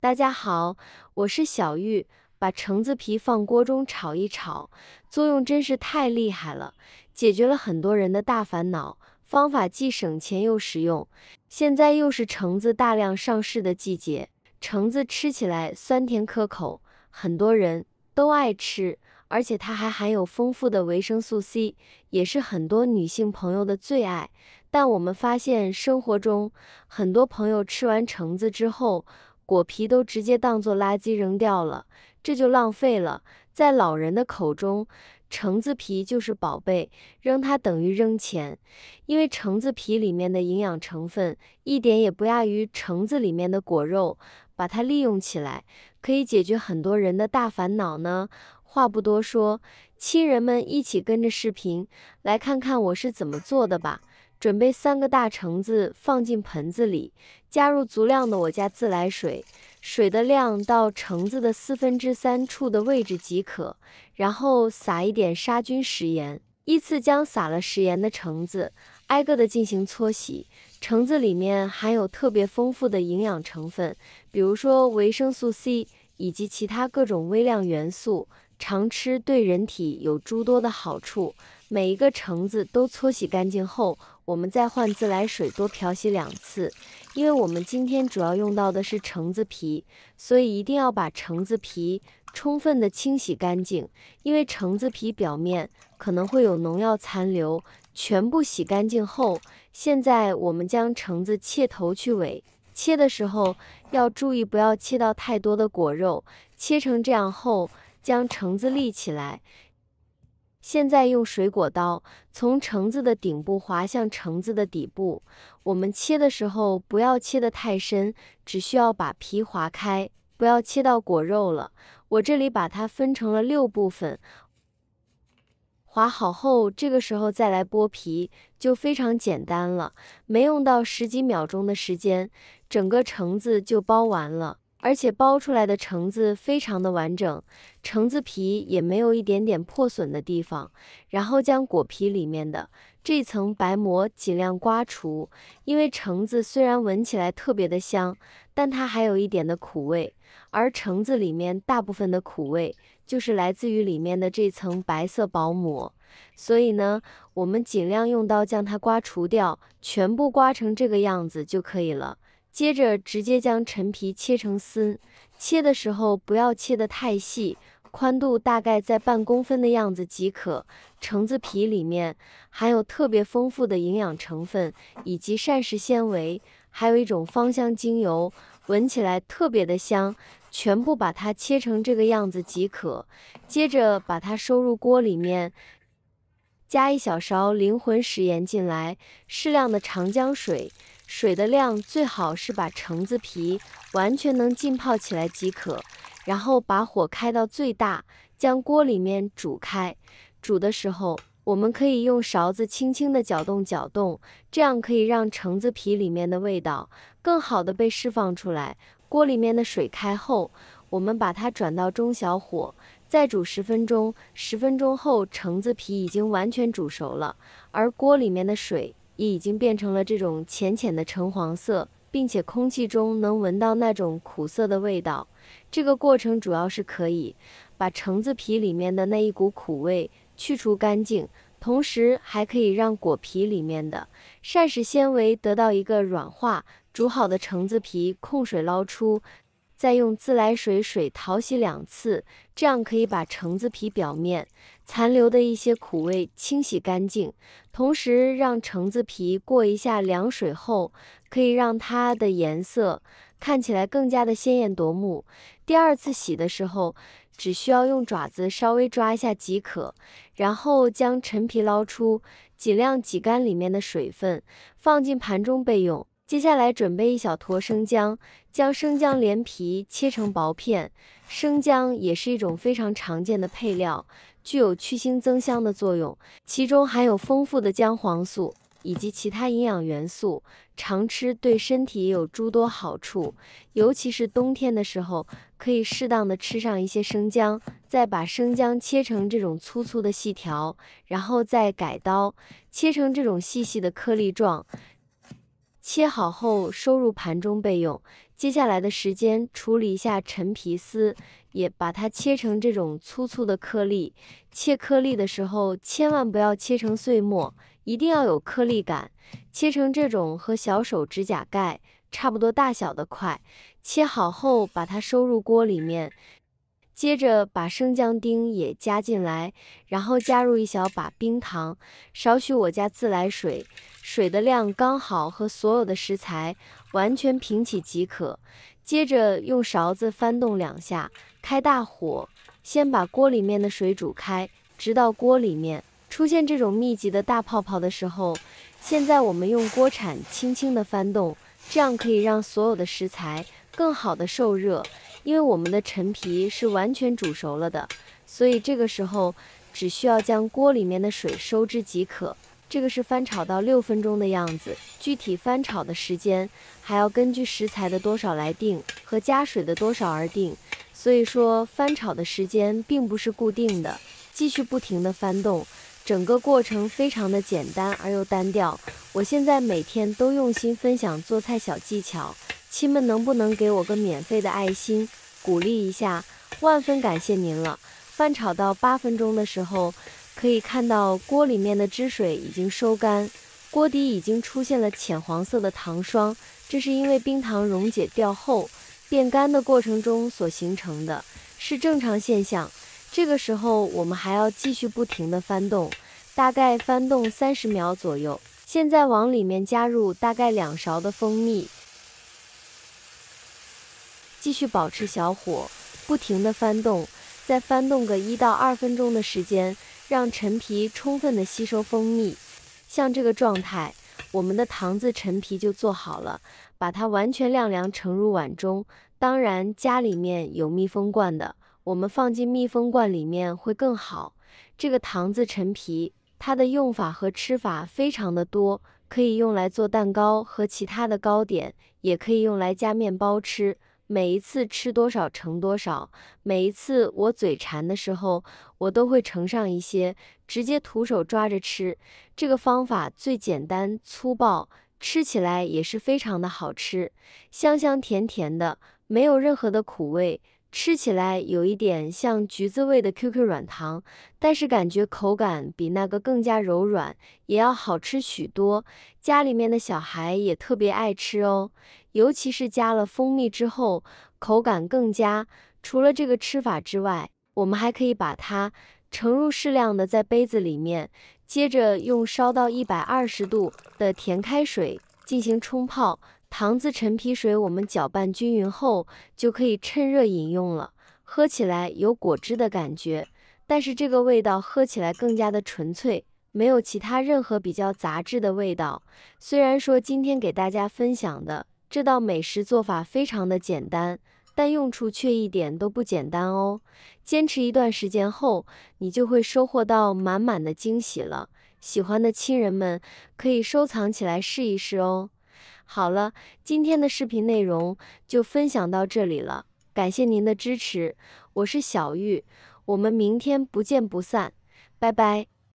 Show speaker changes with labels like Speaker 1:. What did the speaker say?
Speaker 1: 大家好，我是小玉。把橙子皮放锅中炒一炒，作用真是太厉害了，解决了很多人的大烦恼。方法既省钱又实用。现在又是橙子大量上市的季节，橙子吃起来酸甜可口，很多人都爱吃，而且它还含有丰富的维生素 C，也是很多女性朋友的最爱。但我们发现生活中很多朋友吃完橙子之后，果皮都直接当作垃圾扔掉了，这就浪费了。在老人的口中，橙子皮就是宝贝，扔它等于扔钱。因为橙子皮里面的营养成分一点也不亚于橙子里面的果肉，把它利用起来，可以解决很多人的大烦恼呢。话不多说，亲人们一起跟着视频来看看我是怎么做的吧。准备3个大橙子放进盆子里，加入足量的我家自来水，水的量到橙子的3/4处的位置即可，然后撒一点杀菌食盐，依次将撒了食盐的橙子挨个的进行搓洗。橙子里面含有特别丰富的营养成分，比如说维生素 C 以及其他各种微量元素，常吃对人体有诸多的好处。每一个橙子都搓洗干净后，我们再换自来水多漂洗2次。因为我们今天主要用到的是橙子皮，所以一定要把橙子皮充分的清洗干净，因为橙子皮表面可能会有农药残留。全部洗干净后，现在我们将橙子切头去尾，切的时候要注意不要切到太多的果肉。切成这样后，将橙子立起来。现在用水果刀从橙子的顶部划向橙子的底部。我们切的时候不要切得太深，只需要把皮划开，不要切到果肉了。我这里把它分成了6部分。划好后，这个时候再来剥皮，就非常简单了，没用到10几秒钟的时间，整个橙子就剥完了。而且剥出来的橙子非常的完整，橙子皮也没有一点点破损的地方。然后将果皮里面的这层白膜尽量刮除，因为橙子虽然闻起来特别的香，但它还有一点的苦味，而橙子里面大部分的苦味就是来自于里面的这层白色薄膜。所以呢，我们尽量用刀将它刮除掉，全部刮成这个样子就可以了。接着直接将陈皮切成丝，切的时候不要切得太细，宽度大概在半公分的样子即可。橙子皮里面含有特别丰富的营养成分以及膳食纤维，还有一种芳香精油，闻起来特别的香。全部把它切成这个样子即可。接着把它收入锅里面，加1小勺灵魂食盐进来，适量的长姜水。水的量最好是把橙子皮完全能浸泡起来即可，然后把火开到最大，将锅里面煮开。煮的时候，我们可以用勺子轻轻的搅动搅动，这样可以让橙子皮里面的味道更好的被释放出来。锅里面的水开后，我们把它转到中小火，再煮10分钟。10分钟后，橙子皮已经完全煮熟了，而锅里面的水也已经变成了这种浅浅的橙黄色，并且空气中能闻到那种苦涩的味道。这个过程主要是可以把橙子皮里面的那一股苦味去除干净，同时还可以让果皮里面的膳食纤维得到一个软化。煮好的橙子皮控水捞出，再用自来水淘洗2次，这样可以把橙子皮表面残留的一些苦味清洗干净。同时让橙子皮过一下凉水后，可以让它的颜色看起来更加的鲜艳夺目。第2次洗的时候，只需要用爪子稍微抓一下即可。然后将陈皮捞出，尽量挤干里面的水分，放进盘中备用。接下来准备1小坨生姜，将生姜连皮切成薄片。生姜也是一种非常常见的配料，具有去腥增香的作用，其中含有丰富的姜黄素以及其他营养元素，常吃对身体也有诸多好处。尤其是冬天的时候，可以适当的吃上一些生姜，再把生姜切成这种粗粗的细条，然后再改刀切成这种细细的颗粒状。切好后收入盘中备用。接下来的时间处理一下陈皮丝，也把它切成这种粗粗的颗粒。切颗粒的时候，千万不要切成碎末，一定要有颗粒感。切成这种和小手指甲盖差不多大小的块。切好后，把它收入锅里面。接着把生姜丁也加进来，然后加入一小把冰糖，少许我家自来水，水的量刚好和所有的食材完全平起即可。接着用勺子翻动2下，开大火，先把锅里面的水煮开，直到锅里面出现这种密集的大泡泡的时候，现在我们用锅铲轻轻的翻动，这样可以让所有的食材更好的受热。因为我们的陈皮是完全煮熟了的，所以这个时候只需要将锅里面的水收之即可。这个是翻炒到6分钟的样子，具体翻炒的时间还要根据食材的多少来定，和加水的多少而定。所以说翻炒的时间并不是固定的，继续不停的翻动，整个过程非常的简单而又单调。我现在每天都用心分享做菜小技巧，亲们能不能给我个免费的爱心，鼓励一下，万分感谢您了。翻炒到8分钟的时候，可以看到锅里面的汁水已经收干，锅底已经出现了浅黄色的糖霜，这是因为冰糖溶解掉后变干的过程中所形成的，是正常现象。这个时候我们还要继续不停的翻动，大概翻动30秒左右。现在往里面加入大概2勺的蜂蜜，继续保持小火，不停的翻动，再翻动个1到2分钟的时间，让陈皮充分的吸收蜂蜜。像这个状态，我们的糖渍陈皮就做好了，把它完全晾凉盛入碗中。当然家里面有密封罐的，我们放进密封罐里面会更好。这个糖渍陈皮它的用法和吃法非常的多，可以用来做蛋糕和其他的糕点，也可以用来加面包吃。每一次吃多少盛多少，每一次我嘴馋的时候，我都会盛上一些，直接徒手抓着吃。这个方法最简单粗暴，吃起来也是非常的好吃，香香甜甜的，没有任何的苦味。吃起来有一点像橘子味的 QQ 软糖，但是感觉口感比那个更加柔软，也要好吃许多。家里面的小孩也特别爱吃哦，尤其是加了蜂蜜之后，口感更佳。除了这个吃法之外，我们还可以把它盛入适量的在杯子里面，接着用烧到120度的甜开水进行冲泡。糖渍陈皮水我们搅拌均匀后，就可以趁热饮用了。喝起来有果汁的感觉，但是这个味道喝起来更加的纯粹，没有其他任何比较杂质的味道。虽然说今天给大家分享的这道美食做法非常的简单，但用处却一点都不简单哦。坚持一段时间后，你就会收获到满满的惊喜了。喜欢的亲人们可以收藏起来试一试哦。好了，今天的视频内容就分享到这里了，感谢您的支持，我是小玉，我们明天不见不散，拜拜。